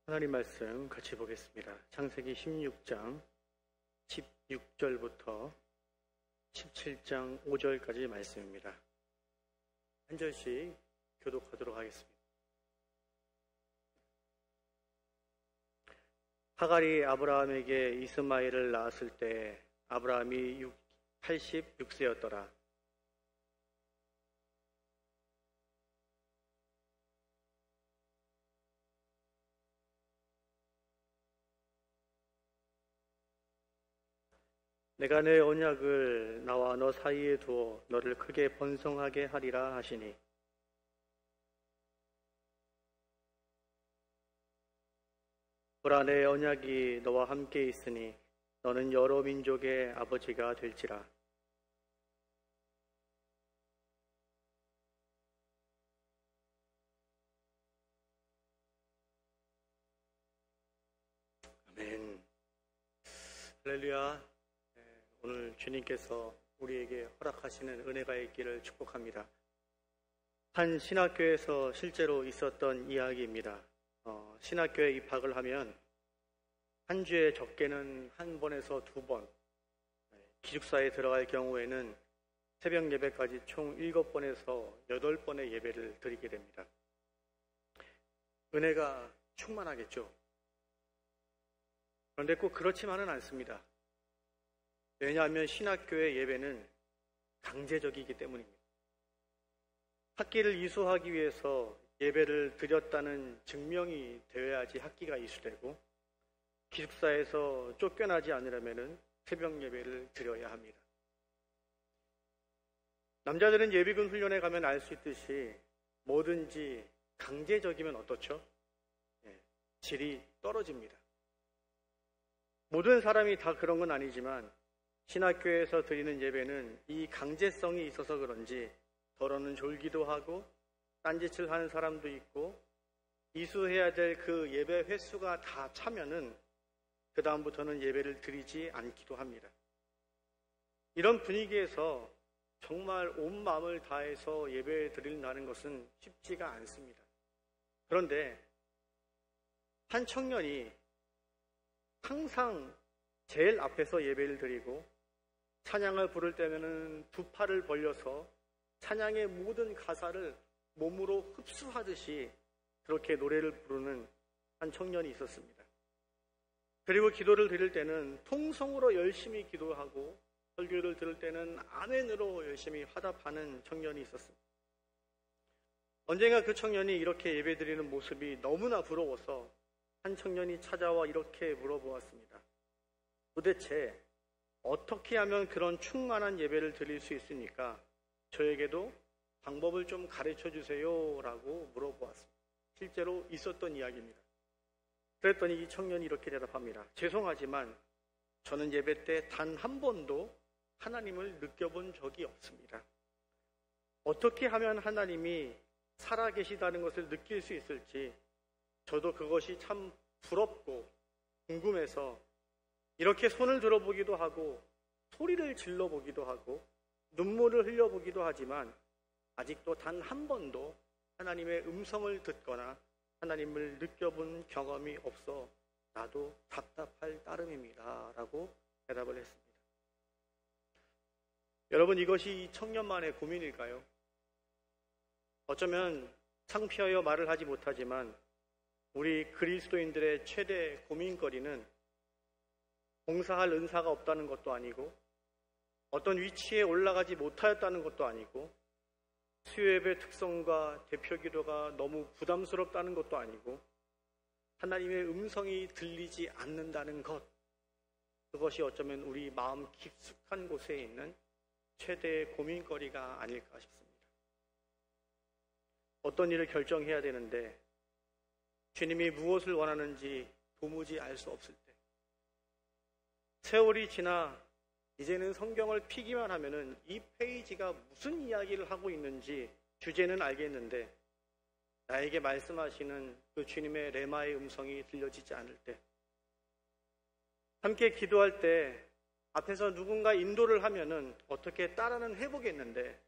하나님 말씀 같이 보겠습니다. 창세기 16장 16절부터 17장 5절까지 말씀입니다. 한 절씩 교독하도록 하겠습니다. 하갈이 아브라함에게 이스마엘을 낳았을 때 아브라함이 86세였더라. 내가 내 언약을 나와 너 사이에 두어 너를 크게 번성하게 하리라 하시니 보라 내 언약이 너와 함께 있으니 너는 여러 민족의 아버지가 될지라. 아멘. 할렐루야. 오늘 주님께서 우리에게 허락하시는 은혜가 있기를 축복합니다. 한 신학교에서 실제로 있었던 이야기입니다. 신학교에 입학을 하면 한 주에 적게는 한 번에서 두 번, 기숙사에 들어갈 경우에는 새벽 예배까지 총 7번에서 8번의 예배를 드리게 됩니다. 은혜가 충만하겠죠. 그런데 꼭 그렇지만은 않습니다. 왜냐하면 신학교의 예배는 강제적이기 때문입니다. 학기를 이수하기 위해서 예배를 드렸다는 증명이 되어야지 학기가 이수되고 기숙사에서 쫓겨나지 않으려면 새벽 예배를 드려야 합니다. 남자들은 예비군 훈련에 가면 알 수 있듯이 뭐든지 강제적이면 어떻죠? 질이 떨어집니다. 모든 사람이 다 그런 건 아니지만 신학교에서 드리는 예배는 이 강제성이 있어서 그런지 더러는 졸기도 하고 딴짓을 하는 사람도 있고 이수해야 될 그 예배 횟수가 다 차면은 그 다음부터는 예배를 드리지 않기도 합니다. 이런 분위기에서 정말 온 마음을 다해서 예배 드린다는 것은 쉽지가 않습니다. 그런데 한 청년이 항상 제일 앞에서 예배를 드리고 찬양을 부를 때면은 두 팔을 벌려서 찬양의 모든 가사를 몸으로 흡수하듯이 그렇게 노래를 부르는 한 청년이 있었습니다. 그리고 기도를 드릴 때는 통성으로 열심히 기도하고 설교를 들을 때는 아멘으로 열심히 화답하는 청년이 있었습니다. 언젠가 그 청년이 이렇게 예배드리는 모습이 너무나 부러워서 한 청년이 찾아와 이렇게 물어보았습니다. 도대체 어떻게 하면 그런 충만한 예배를 드릴 수 있습니까? 저에게도 방법을 좀 가르쳐 주세요 라고 물어보았습니다. 실제로 있었던 이야기입니다. 그랬더니 이 청년이 이렇게 대답합니다. 죄송하지만 저는 예배 때 단 한 번도 하나님을 느껴본 적이 없습니다. 어떻게 하면 하나님이 살아계시다는 것을 느낄 수 있을지 저도 그것이 참 부럽고 궁금해서 이렇게 손을 들어보기도 하고 소리를 질러보기도 하고 눈물을 흘려보기도 하지만 아직도 단 한 번도 하나님의 음성을 듣거나 하나님을 느껴본 경험이 없어 나도 답답할 따름입니다 라고 대답을 했습니다. 여러분, 이것이 이 청년만의 고민일까요? 어쩌면 창피하여 말을 하지 못하지만 우리 그리스도인들의 최대 고민거리는 봉사할 은사가 없다는 것도 아니고 어떤 위치에 올라가지 못하였다는 것도 아니고 수요예배 특성과 대표기도가 너무 부담스럽다는 것도 아니고 하나님의 음성이 들리지 않는다는 것, 그것이 어쩌면 우리 마음 깊숙한 곳에 있는 최대의 고민거리가 아닐까 싶습니다. 어떤 일을 결정해야 되는데 주님이 무엇을 원하는지 도무지 알 수 없을 때, 세월이 지나 이제는 성경을 피기만 하면은 이 페이지가 무슨 이야기를 하고 있는지 주제는 알겠는데 나에게 말씀하시는 그 주님의 레마의 음성이 들려지지 않을 때, 함께 기도할 때 앞에서 누군가 인도를 하면은 어떻게 따라는 해보겠는데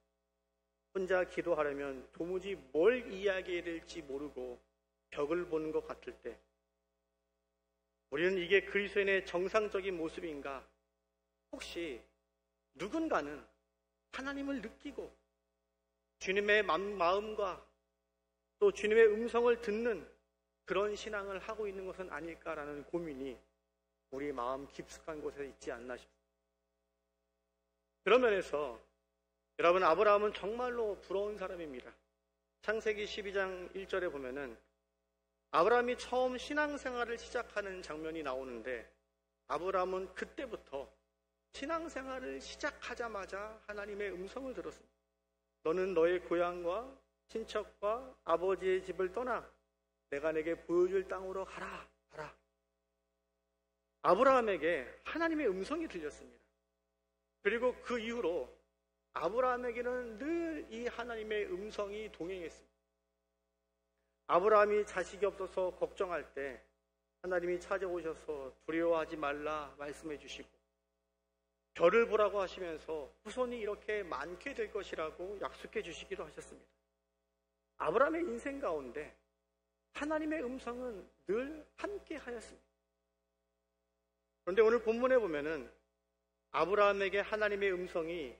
혼자 기도하려면 도무지 뭘 이야기해야 될지 모르고 벽을 보는 것 같을 때, 우리는 이게 그리스도인의 정상적인 모습인가? 혹시 누군가는 하나님을 느끼고 주님의 마음과 또 주님의 음성을 듣는 그런 신앙을 하고 있는 것은 아닐까라는 고민이 우리 마음 깊숙한 곳에 있지 않나 싶습니다. 그런 면에서 여러분, 아브라함은 정말로 부러운 사람입니다. 창세기 12장 1절에 보면은 아브라함이 처음 신앙생활을 시작하는 장면이 나오는데, 아브라함은 그때부터 신앙생활을 시작하자마자 하나님의 음성을 들었습니다. 너는 너의 고향과 친척과 아버지의 집을 떠나 내가 내게 보여줄 땅으로 가라. 아브라함에게 하나님의 음성이 들렸습니다. 그리고 그 이후로 아브라함에게는 늘 이 하나님의 음성이 동행했습니다. 아브라함이 자식이 없어서 걱정할 때 하나님이 찾아오셔서 두려워하지 말라 말씀해 주시고, 별을 보라고 하시면서 후손이 이렇게 많게 될 것이라고 약속해 주시기도 하셨습니다. 아브라함의 인생 가운데 하나님의 음성은 늘 함께 하였습니다. 그런데 오늘 본문에 보면은 아브라함에게 하나님의 음성이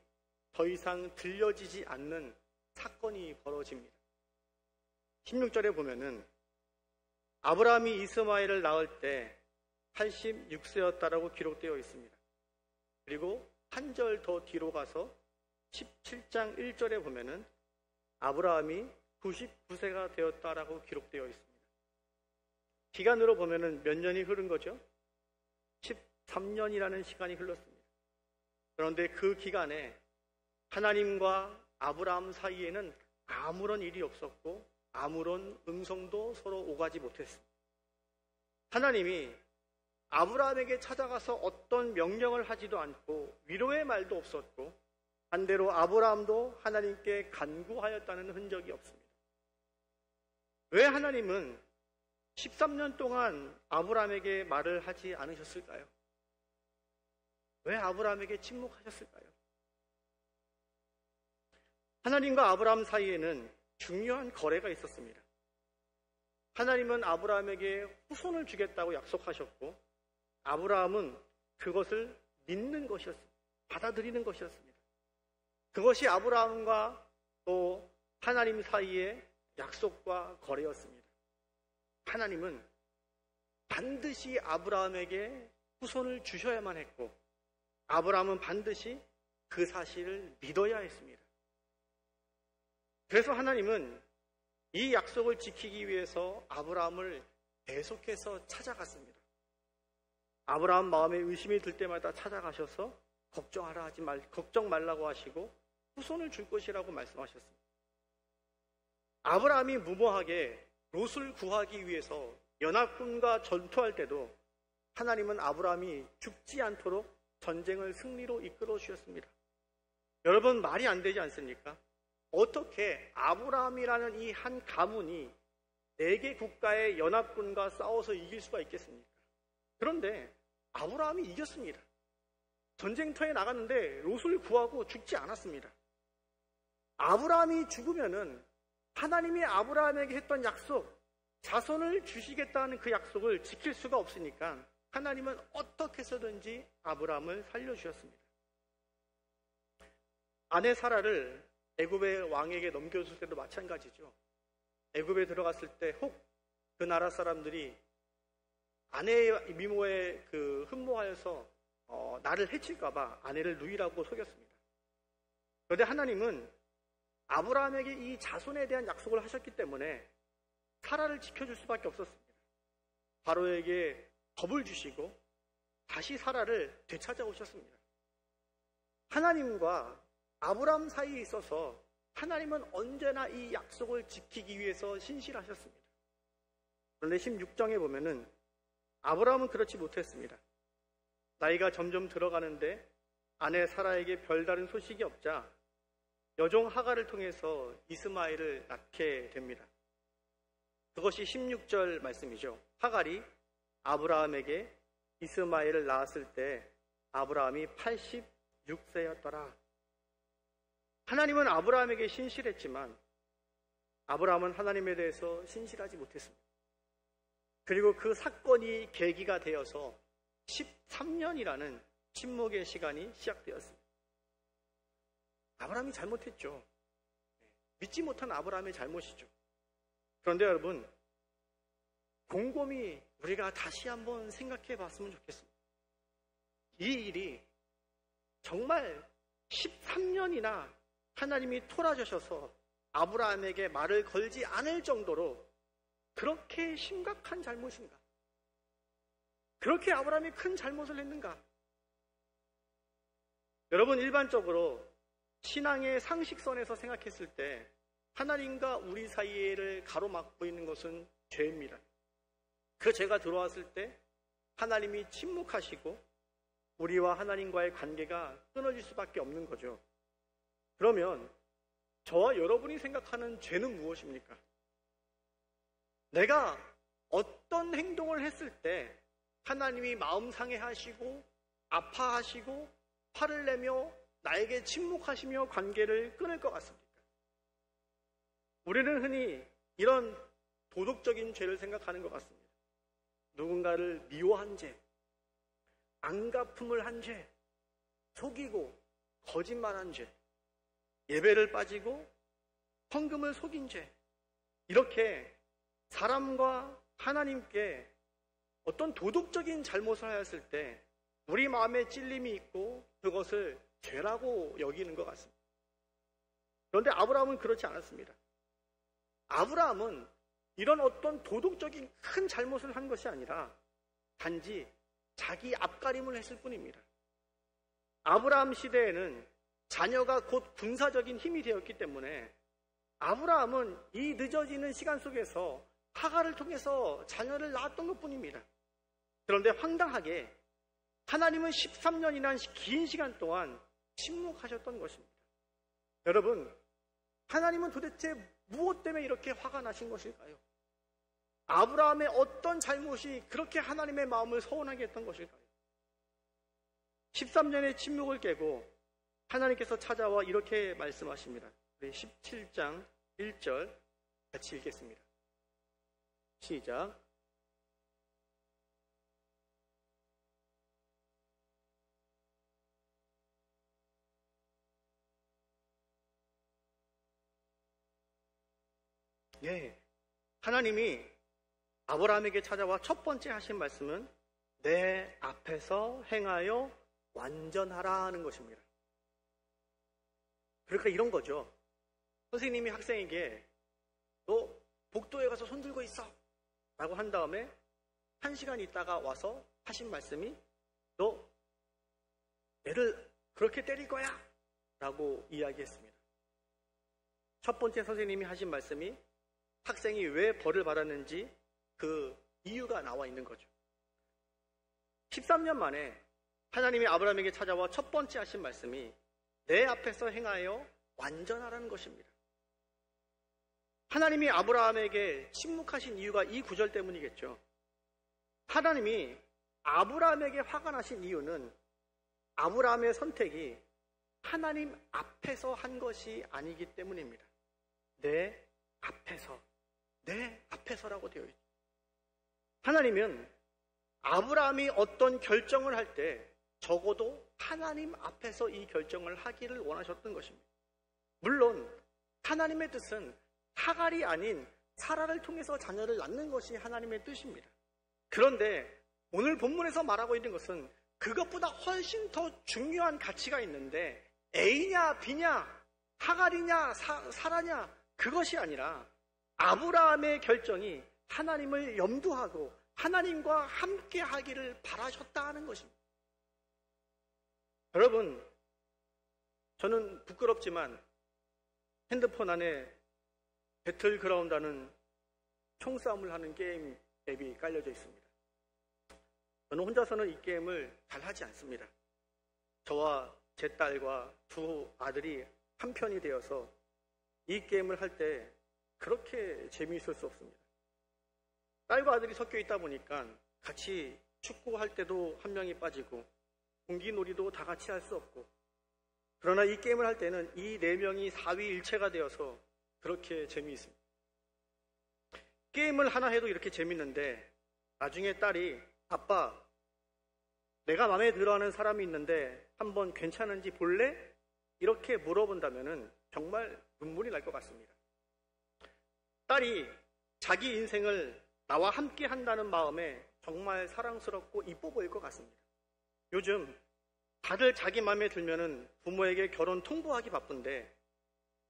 더 이상 들려지지 않는 사건이 벌어집니다. 16절에 보면은 아브라함이 이스마엘을 낳을 때 86세였다라고 기록되어 있습니다. 그리고 한 절 더 뒤로 가서 17장 1절에 보면은 아브라함이 99세가 되었다라고 기록되어 있습니다. 기간으로 보면은 몇 년이 흐른 거죠? 13년이라는 시간이 흘렀습니다. 그런데 그 기간에 하나님과 아브라함 사이에는 아무런 일이 없었고 아무런 음성도 서로 오가지 못했습니다. 하나님이 아브라함에게 찾아가서 어떤 명령을 하지도 않고 위로의 말도 없었고, 반대로 아브라함도 하나님께 간구하였다는 흔적이 없습니다. 왜 하나님은 13년 동안 아브라함에게 말을 하지 않으셨을까요? 왜 아브라함에게 침묵하셨을까요? 하나님과 아브라함 사이에는 중요한 거래가 있었습니다. 하나님은 아브라함에게 후손을 주겠다고 약속하셨고, 아브라함은 그것을 믿는 것이었습니다. 받아들이는 것이었습니다. 그것이 아브라함과 또 하나님 사이의 약속과 거래였습니다. 하나님은 반드시 아브라함에게 후손을 주셔야만 했고, 아브라함은 반드시 그 사실을 믿어야 했습니다. 그래서 하나님은 이 약속을 지키기 위해서 아브라함을 계속해서 찾아갔습니다. 아브라함 마음에 의심이 들 때마다 찾아가셔서 걱정 말라고 하시고 후손을 줄 것이라고 말씀하셨습니다. 아브라함이 무모하게 롯을 구하기 위해서 연합군과 전투할 때도 하나님은 아브라함이 죽지 않도록 전쟁을 승리로 이끌어 주셨습니다. 여러분, 말이 안 되지 않습니까? 어떻게 아브라함이라는 이 한 가문이 4개 국가의 연합군과 싸워서 이길 수가 있겠습니까? 그런데 아브라함이 이겼습니다. 전쟁터에 나갔는데 롯을 구하고 죽지 않았습니다. 아브라함이 죽으면은 하나님이 아브라함에게 했던 약속, 자손을 주시겠다는 그 약속을 지킬 수가 없으니까 하나님은 어떻게 해서든지 아브라함을 살려주셨습니다. 아내 사라를 애굽의 왕에게 넘겨줄 때도 마찬가지죠. 애굽에 들어갔을 때 혹 그 나라 사람들이 아내의 미모에 흠모하여서 나를 해칠까봐 아내를 누이라고 속였습니다. 그런데 하나님은 아브라함에게 이 자손에 대한 약속을 하셨기 때문에 사라를 지켜줄 수밖에 없었습니다. 바로에게 겁을 주시고 다시 사라를 되찾아오셨습니다. 하나님과 아브라함 사이에 있어서 하나님은 언제나 이 약속을 지키기 위해서 신실하셨습니다. 그런데 16장에 보면은 아브라함은 그렇지 못했습니다. 나이가 점점 들어가는데 아내 사라에게 별다른 소식이 없자 여종 하갈을 통해서 이스마엘을 낳게 됩니다. 그것이 16절 말씀이죠. 하갈이 아브라함에게 이스마엘을 낳았을 때 아브라함이 86세였더라. 하나님은 아브라함에게 신실했지만 아브라함은 하나님에 대해서 신실하지 못했습니다. 그리고 그 사건이 계기가 되어서 13년이라는 침묵의 시간이 시작되었습니다. 아브라함이 잘못했죠. 믿지 못한 아브라함의 잘못이죠. 그런데 여러분, 곰곰이 우리가 다시 한번 생각해 봤으면 좋겠습니다. 이 일이 정말 13년이나 하나님이 토라져셔서 아브라함에게 말을 걸지 않을 정도로 그렇게 심각한 잘못인가? 그렇게 아브라함이 큰 잘못을 했는가? 여러분, 일반적으로 신앙의 상식선에서 생각했을 때 하나님과 우리 사이를 가로막고 있는 것은 죄입니다. 그 죄가 들어왔을 때 하나님이 침묵하시고 우리와 하나님과의 관계가 끊어질 수밖에 없는 거죠. 그러면 저와 여러분이 생각하는 죄는 무엇입니까? 내가 어떤 행동을 했을 때 하나님이 마음 상해하시고 아파하시고 화를 내며 나에게 침묵하시며 관계를 끊을 것 같습니까? 우리는 흔히 이런 도덕적인 죄를 생각하는 것 같습니다. 누군가를 미워한 죄, 안갚음을 한 죄, 속이고 거짓말한 죄, 예배를 빠지고 헌금을 속인 죄, 이렇게 사람과 하나님께 어떤 도덕적인 잘못을 하였을 때 우리 마음에 찔림이 있고 그것을 죄라고 여기는 것 같습니다. 그런데 아브라함은 그렇지 않았습니다. 아브라함은 이런 어떤 도덕적인 큰 잘못을 한 것이 아니라 단지 자기 앞가림을 했을 뿐입니다. 아브라함 시대에는 자녀가 곧 군사적인 힘이 되었기 때문에 아브라함은 이 늦어지는 시간 속에서 하갈을 통해서 자녀를 낳았던 것뿐입니다. 그런데 황당하게 하나님은 13년이나 긴 시간 동안 침묵하셨던 것입니다. 여러분, 하나님은 도대체 무엇 때문에 이렇게 화가 나신 것일까요? 아브라함의 어떤 잘못이 그렇게 하나님의 마음을 서운하게 했던 것일까요? 13년의 침묵을 깨고 하나님께서 찾아와 이렇게 말씀하십니다. 우리 17장 1절 같이 읽겠습니다. 시작. 예, 하나님이 아브라함에게 찾아와 첫 번째 하신 말씀은 내 앞에서 행하여 완전하라 하는 것입니다. 그러니까 이런 거죠. 선생님이 학생에게 너 복도에 가서 손 들고 있어 라고 한 다음에 1시간 있다가 와서 하신 말씀이 너 애를 그렇게 때릴 거야 라고 이야기했습니다. 첫 번째 선생님이 하신 말씀이 학생이 왜 벌을 받았는지 그 이유가 나와 있는 거죠. 13년 만에 하나님이 아브라함에게 찾아와 첫 번째 하신 말씀이 내 앞에서 행하여 완전하라는 것입니다. 하나님이 아브라함에게 침묵하신 이유가 이 구절 때문이겠죠. 하나님이 아브라함에게 화가 나신 이유는 아브라함의 선택이 하나님 앞에서 한 것이 아니기 때문입니다. 내 앞에서라고 되어 있죠. 하나님은 아브라함이 어떤 결정을 할 때 적어도 하나님 앞에서 이 결정을 하기를 원하셨던 것입니다. 물론 하나님의 뜻은 하갈이 아닌 사라를 통해서 자녀를 낳는 것이 하나님의 뜻입니다. 그런데 오늘 본문에서 말하고 있는 것은 그것보다 훨씬 더 중요한 가치가 있는데 A냐 B냐 하갈이냐 사라냐 그것이 아니라 아브라함의 결정이 하나님을 염두하고 하나님과 함께 하기를 바라셨다 하는 것입니다. 여러분, 저는 부끄럽지만 핸드폰 안에 배틀그라운드라는 총싸움을 하는 게임 앱이 깔려져 있습니다. 저는 혼자서는 이 게임을 잘 하지 않습니다. 저와 제 딸과 두 아들이 한 편이 되어서 이 게임을 할 때 그렇게 재미있을 수 없습니다. 딸과 아들이 섞여 있다 보니까 같이 축구할 때도 한 명이 빠지고 공기놀이도 다 같이 할 수 없고, 그러나 이 게임을 할 때는 이 네 명이 사위일체가 되어서 그렇게 재미있습니다. 게임을 하나 해도 이렇게 재밌는데 나중에 딸이 아빠, 내가 마음에 들어하는 사람이 있는데 한번 괜찮은지 볼래? 이렇게 물어본다면 정말 눈물이 날 것 같습니다. 딸이 자기 인생을 나와 함께 한다는 마음에 정말 사랑스럽고 이뻐 보일 것 같습니다. 요즘 다들 자기 마음에 들면은 부모에게 결혼 통보하기 바쁜데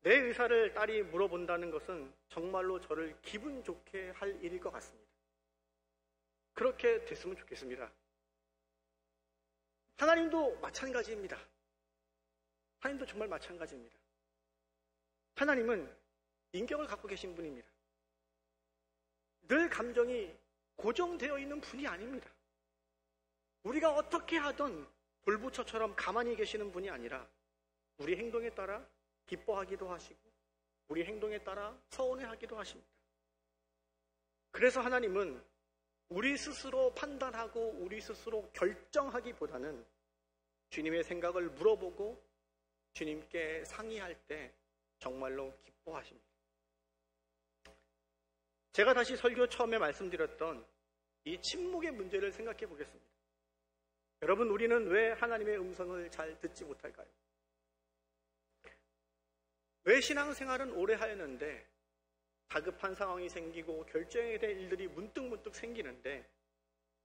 내 의사를 딸이 물어본다는 것은 정말로 저를 기분 좋게 할 일일 것 같습니다. 그렇게 됐으면 좋겠습니다. 하나님도 마찬가지입니다. 하나님도 정말 마찬가지입니다. 하나님은 인격을 갖고 계신 분입니다. 늘 감정이 고정되어 있는 분이 아닙니다. 우리가 어떻게 하던 돌부처처럼 가만히 계시는 분이 아니라 우리 행동에 따라 기뻐하기도 하시고 우리 행동에 따라 서운해하기도 하십니다. 그래서 하나님은 우리 스스로 판단하고 우리 스스로 결정하기보다는 주님의 생각을 물어보고 주님께 상의할 때 정말로 기뻐하십니다. 제가 다시 설교 처음에 말씀드렸던 이 침묵의 문제를 생각해 보겠습니다. 여러분, 우리는 왜 하나님의 음성을 잘 듣지 못할까요? 왜 신앙생활은 오래 하였는데 다급한 상황이 생기고 결정해야 될 일들이 문득문득 생기는데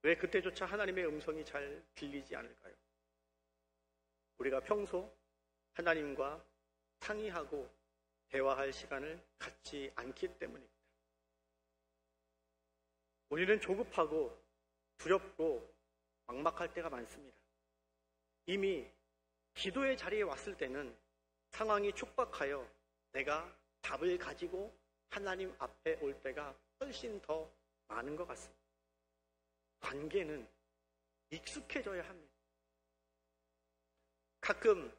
왜 그때조차 하나님의 음성이 잘 들리지 않을까요? 우리가 평소 하나님과 상의하고 대화할 시간을 갖지 않기 때문입니다. 우리는 조급하고 두렵고 막막할 때가 많습니다. 이미 기도의 자리에 왔을 때는 상황이 촉박하여 내가 답을 가지고 하나님 앞에 올 때가 훨씬 더 많은 것 같습니다. 관계는 익숙해져야 합니다. 가끔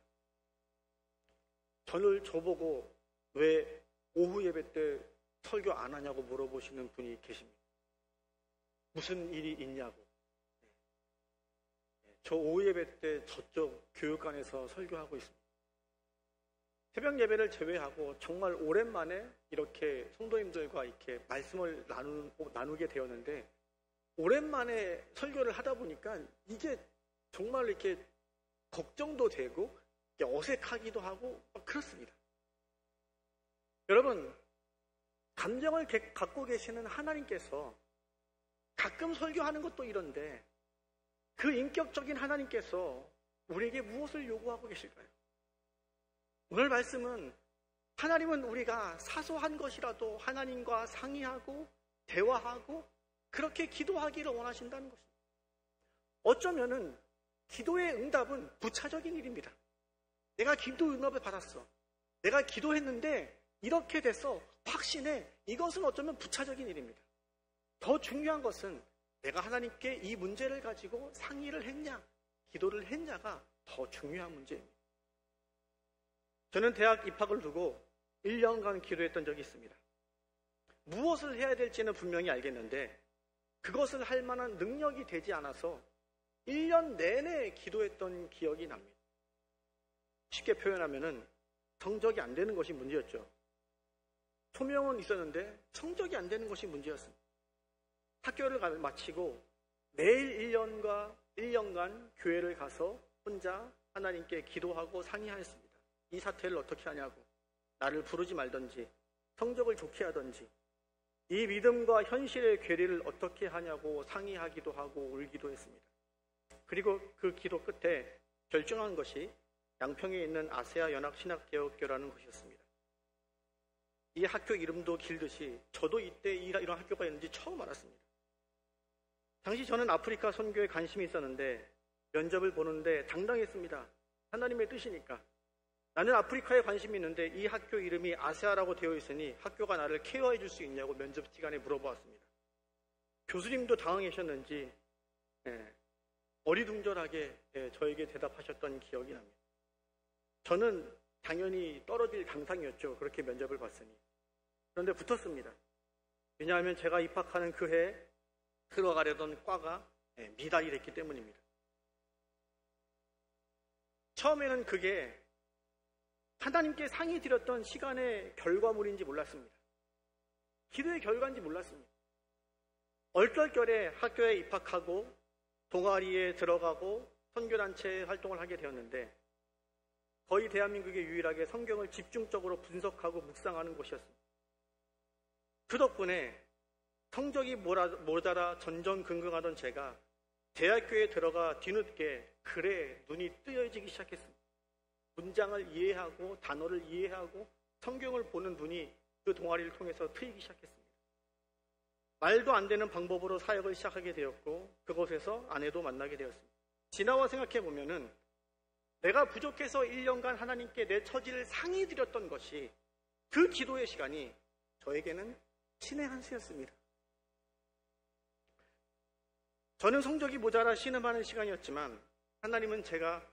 저를 저보고 왜 오후 예배 때 설교 안 하냐고 물어보시는 분이 계십니다. 무슨 일이 있냐고. 저 오후 예배 때 저쪽 교육관에서 설교하고 있습니다. 새벽 예배를 제외하고 정말 오랜만에 이렇게 성도님들과 이렇게 말씀을 나누게 되었는데 오랜만에 설교를 하다 보니까 이게 정말 이렇게 걱정도 되고 어색하기도 하고 그렇습니다. 여러분, 감정을 갖고 계시는 하나님께서 가끔 설교하는 것도 이런데 그 인격적인 하나님께서 우리에게 무엇을 요구하고 계실까요? 오늘 말씀은 하나님은 우리가 사소한 것이라도 하나님과 상의하고 대화하고 그렇게 기도하기를 원하신다는 것입니다. 어쩌면은 기도의 응답은 부차적인 일입니다. 내가 기도 응답을 받았어. 내가 기도했는데 이렇게 돼서 확신해. 이것은 어쩌면 부차적인 일입니다. 더 중요한 것은 내가 하나님께 이 문제를 가지고 상의를 했냐, 기도를 했냐가 더 중요한 문제입니다. 저는 대학 입학을 두고 1년간 기도했던 적이 있습니다. 무엇을 해야 될지는 분명히 알겠는데 그것을 할 만한 능력이 되지 않아서 1년 내내 기도했던 기억이 납니다. 쉽게 표현하면은 성적이 안 되는 것이 문제였죠. 소명은 있었는데 성적이 안 되는 것이 문제였습니다. 학교를 마치고 매일 1년간 교회를 가서 혼자 하나님께 기도하고 상의하였습니다. 이 사태를 어떻게 하냐고, 나를 부르지 말든지 성적을 좋게 하든지 이 믿음과 현실의 괴리를 어떻게 하냐고 상의하기도 하고 울기도 했습니다. 그리고 그 기도 끝에 결정한 것이 양평에 있는 아세아 연합신학개혁교라는 것이었습니다. 이 학교 이름도 길듯이 저도 이때 이런 학교가 있는지 처음 알았습니다. 당시 저는 아프리카 선교에 관심이 있었는데 면접을 보는데 당당했습니다. 하나님의 뜻이니까. 나는 아프리카에 관심이 있는데 이 학교 이름이 아세아라고 되어 있으니 학교가 나를 케어해 줄 수 있냐고 면접 시간에 물어보았습니다. 교수님도 당황하셨는지 어리둥절하게 저에게 대답하셨던 기억이 납니다. 저는 당연히 떨어질 당상이었죠. 그렇게 면접을 봤으니. 그런데 붙었습니다. 왜냐하면 제가 입학하는 그 해에 들어가려던 과가 미달이 됐기 때문입니다. 처음에는 그게 하나님께 상의 드렸던 시간의 결과물인지 몰랐습니다. 기도의 결과인지 몰랐습니다. 얼떨결에 학교에 입학하고 동아리에 들어가고 선교단체 활동을 하게 되었는데 거의 대한민국에 유일하게 성경을 집중적으로 분석하고 묵상하는 곳이었습니다. 그 덕분에 성적이 모자라 전전긍긍하던 제가 대학교에 들어가 뒤늦게 글에 눈이 뜨여지기 시작했습니다. 문장을 이해하고 단어를 이해하고 성경을 보는 눈이 그 동아리를 통해서 트이기 시작했습니다. 말도 안 되는 방법으로 사역을 시작하게 되었고 그곳에서 아내도 만나게 되었습니다. 지나와 생각해 보면은 내가 부족해서 1년간 하나님께 내 처지를 상의드렸던 것이 그 기도의 시간이 저에게는 신의 한 수였습니다. 저는 성적이 모자라 신음하는 시간이었지만 하나님은 제가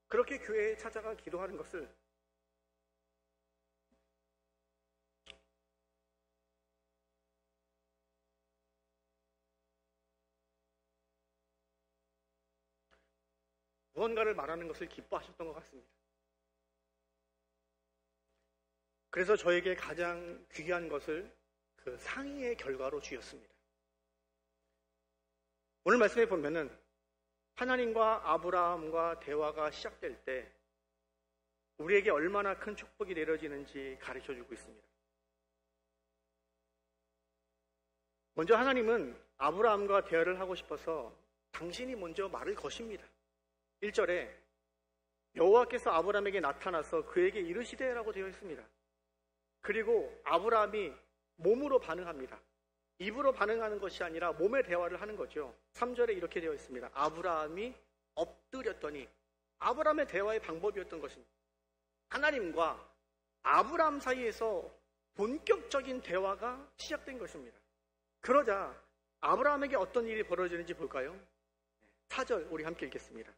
그렇게 교회에 찾아가 기도하는 것을 무언가를 말하는 것을 기뻐하셨던 것 같습니다. 그래서 저에게 가장 귀한 것을 그 상의의 결과로 주셨습니다. 오늘 말씀에 보면은 하나님과 아브라함과 대화가 시작될 때 우리에게 얼마나 큰 축복이 내려지는지 가르쳐주고 있습니다. 먼저 하나님은 아브라함과 대화를 하고 싶어서 당신이 먼저 말을 거십니다. 1절에 여호와께서 아브라함에게 나타나서 그에게 이르시되라고 되어 있습니다. 그리고 아브라함이 몸으로 반응합니다. 입으로 반응하는 것이 아니라 몸의 대화를 하는 거죠. 3절에 이렇게 되어 있습니다. 아브라함이 엎드렸더니 아브라함의 대화의 방법이었던 것입니다. 하나님과 아브라함 사이에서 본격적인 대화가 시작된 것입니다. 그러자 아브라함에게 어떤 일이 벌어지는지 볼까요? 4절 우리 함께 읽겠습니다.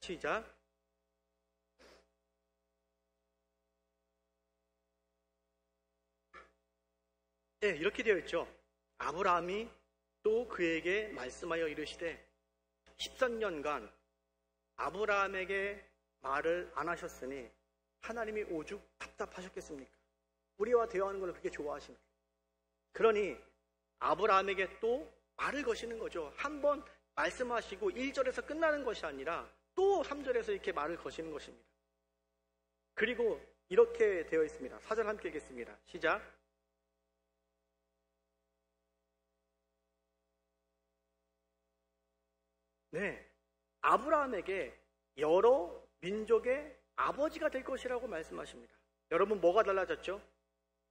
시작. 네, 이렇게 되어 있죠. 아브라함이 또 그에게 말씀하여 이르시되 13년간 아브라함에게 말을 안 하셨으니 하나님이 오죽 답답하셨겠습니까? 우리와 대화하는 걸 그렇게 좋아하십니까? 그러니 아브라함에게 또 말을 거시는 거죠. 한번 말씀하시고 1절에서 끝나는 것이 아니라 또 3절에서 이렇게 말을 거시는 것입니다. 그리고 이렇게 되어 있습니다. 4절 함께 읽겠습니다. 시작. 네, 아브라함에게 여러 민족의 아버지가 될 것이라고 말씀하십니다. 여러분 뭐가 달라졌죠?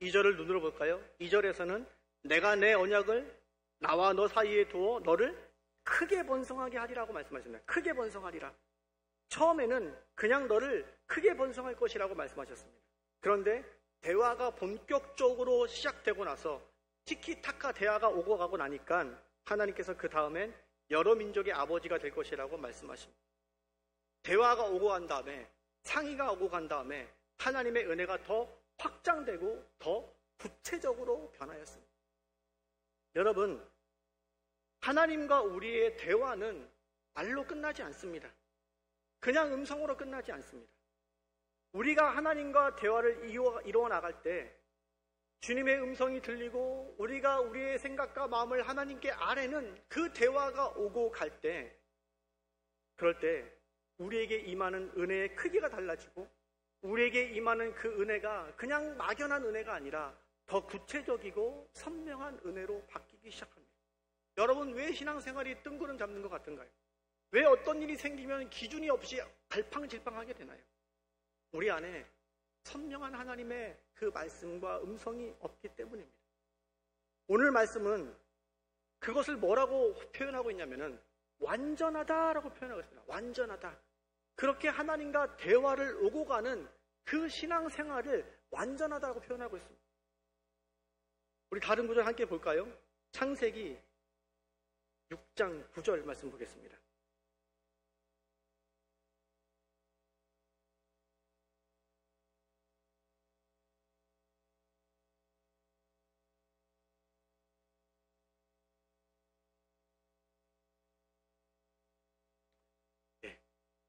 2절을 눈으로 볼까요? 2절에서는 내가 내 언약을 나와 너 사이에 두어 너를 크게 번성하게 하리라고 말씀하십니다. 크게 번성하리라. 처음에는 그냥 너를 크게 번성할 것이라고 말씀하셨습니다. 그런데 대화가 본격적으로 시작되고 나서 티키타카 대화가 오고 가고 나니까 하나님께서 그 다음엔 여러 민족의 아버지가 될 것이라고 말씀하십니다. 대화가 오고 간 다음에 상의가 오고 간 다음에 하나님의 은혜가 더 확장되고 더 구체적으로 변하였습니다. 여러분, 하나님과 우리의 대화는 말로 끝나지 않습니다. 그냥 음성으로 끝나지 않습니다. 우리가 하나님과 대화를 이루어 나갈 때 주님의 음성이 들리고 우리가 우리의 생각과 마음을 하나님께 아뢰는 그 대화가 오고 갈 때, 그럴 때 우리에게 임하는 은혜의 크기가 달라지고 우리에게 임하는 그 은혜가 그냥 막연한 은혜가 아니라 더 구체적이고 선명한 은혜로 바뀌기 시작합니다. 여러분, 왜 신앙생활이 뜬구름 잡는 것 같은가요? 왜 어떤 일이 생기면 기준이 없이 갈팡질팡하게 되나요? 우리 안에 선명한 하나님의 그 말씀과 음성이 없기 때문입니다. 오늘 말씀은 그것을 뭐라고 표현하고 있냐면은 완전하다라고 표현하고 있습니다. 완전하다. 그렇게 하나님과 대화를 오고 가는 그 신앙생활을 완전하다고 표현하고 있습니다. 우리 다른 구절 함께 볼까요? 창세기 6장 9절 말씀 보겠습니다.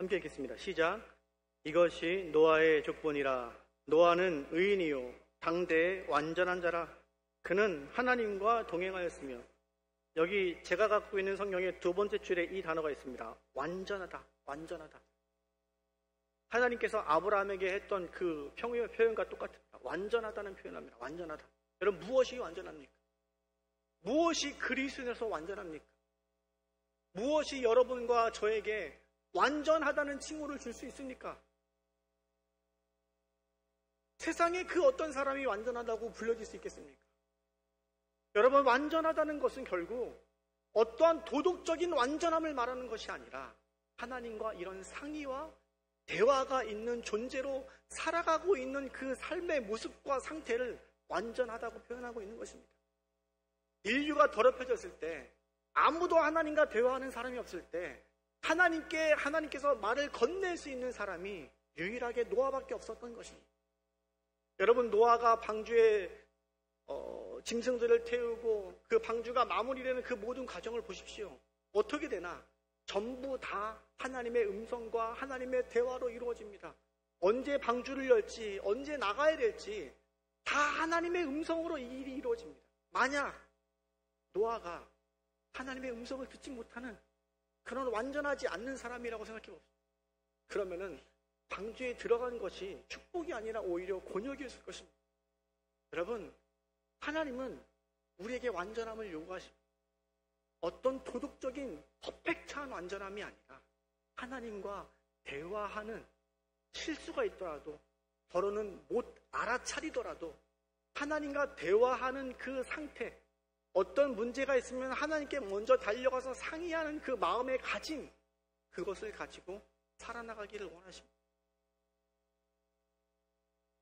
함께 읽겠습니다. 시작. 이것이 노아의 족본이라. 노아는 의인이요 당대의 완전한 자라. 그는 하나님과 동행하였으며, 여기 제가 갖고 있는 성경의 두 번째 줄에 이 단어가 있습니다. 완전하다, 완전하다. 하나님께서 아브라함에게 했던 그 표현과 똑같습니다. 완전하다는 표현합니다. 완전하다. 여러분, 무엇이 완전합니까? 무엇이 그리스도에서 완전합니까? 무엇이 여러분과 저에게 완전하다는 칭호를 줄 수 있습니까? 세상에 그 어떤 사람이 완전하다고 불려질 수 있겠습니까? 여러분, 완전하다는 것은 결국 어떠한 도덕적인 완전함을 말하는 것이 아니라 하나님과 이런 상의와 대화가 있는 존재로 살아가고 있는 그 삶의 모습과 상태를 완전하다고 표현하고 있는 것입니다. 인류가 더럽혀졌을 때, 아무도 하나님과 대화하는 사람이 없을 때 하나님께서 말을 건넬 수 있는 사람이 유일하게 노아밖에 없었던 것입니다. 여러분, 노아가 방주에 짐승들을 태우고 그 방주가 마무리되는 그 모든 과정을 보십시오. 어떻게 되나? 전부 다 하나님의 음성과 하나님의 대화로 이루어집니다. 언제 방주를 열지, 언제 나가야 될지 다 하나님의 음성으로 이 일이 이루어집니다. 만약 노아가 하나님의 음성을 듣지 못하는 그런 완전하지 않는 사람이라고 생각해 봅시다. 그러면은 방주에 들어간 것이 축복이 아니라 오히려 곤욕이었을 것입니다. 여러분, 하나님은 우리에게 완전함을 요구하십니다. 어떤 도덕적인 퍼펙트한 완전함이 아니라 하나님과 대화하는, 실수가 있더라도 서로는 못 알아차리더라도 하나님과 대화하는 그 상태, 어떤 문제가 있으면 하나님께 먼저 달려가서 상의하는 그 마음의 가짐, 그것을 가지고 살아나가기를 원하십니다.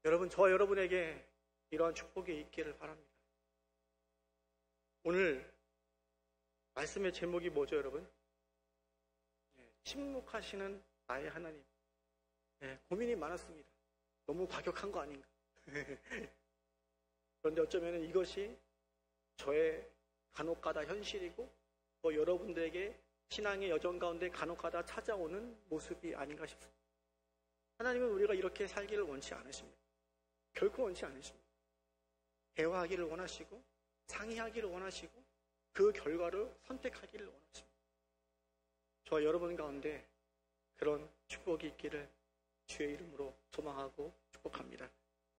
여러분, 저와 여러분에게 이러한 축복이 있기를 바랍니다. 오늘 말씀의 제목이 뭐죠, 여러분? 침묵하시는 나의 하나님. 고민이 많았습니다. 너무 과격한 거 아닌가? 그런데 어쩌면 이것이 저의 간혹가다 현실이고 또 여러분들에게 신앙의 여정 가운데 간혹가다 찾아오는 모습이 아닌가 싶습니다. 하나님은 우리가 이렇게 살기를 원치 않으십니다. 결코 원치 않으십니다. 대화하기를 원하시고 상의하기를 원하시고 그 결과를 선택하기를 원하십니다. 저와 여러분 가운데 그런 축복이 있기를 주의 이름으로 소망하고 축복합니다.